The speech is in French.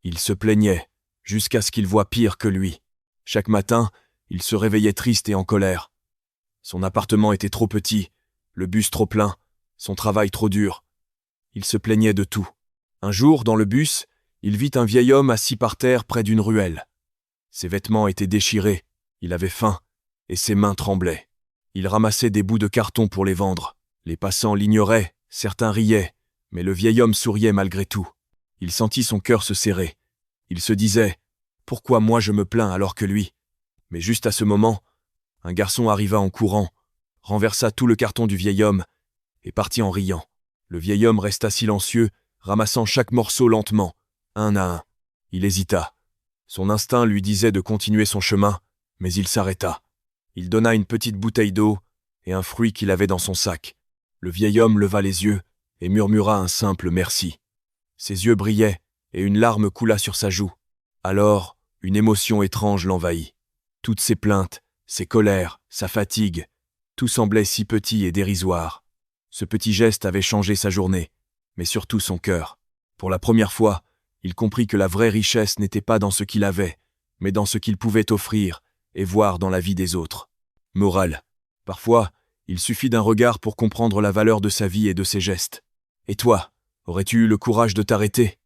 Il se plaignait, jusqu'à ce qu'il voie pire que lui. Chaque matin, il se réveillait triste et en colère. Son appartement était trop petit, le bus trop plein, son travail trop dur. Il se plaignait de tout. Un jour, dans le bus, il vit un vieil homme assis par terre près d'une ruelle. Ses vêtements étaient déchirés, il avait faim, et ses mains tremblaient. Il ramassait des bouts de carton pour les vendre. Les passants l'ignoraient, certains riaient, mais le vieil homme souriait malgré tout. Il sentit son cœur se serrer. Il se disait « Pourquoi moi je me plains alors que lui ?» Mais juste à ce moment, un garçon arriva en courant, renversa tout le carton du vieil homme et partit en riant. Le vieil homme resta silencieux, ramassant chaque morceau lentement, un à un. Il hésita. Son instinct lui disait de continuer son chemin, mais il s'arrêta. Il donna une petite bouteille d'eau et un fruit qu'il avait dans son sac. Le vieil homme leva les yeux et murmura un simple merci. Ses yeux brillaient et une larme coula sur sa joue. Alors, une émotion étrange l'envahit. Toutes ses plaintes, ses colères, sa fatigue, tout semblait si petit et dérisoire. Ce petit geste avait changé sa journée, mais surtout son cœur. Pour la première fois, il comprit que la vraie richesse n'était pas dans ce qu'il avait, mais dans ce qu'il pouvait offrir et voir dans la vie des autres. Morale. Parfois, il suffit d'un regard pour comprendre la valeur de sa vie et de ses gestes. Et toi, aurais-tu eu le courage de t'arrêter ?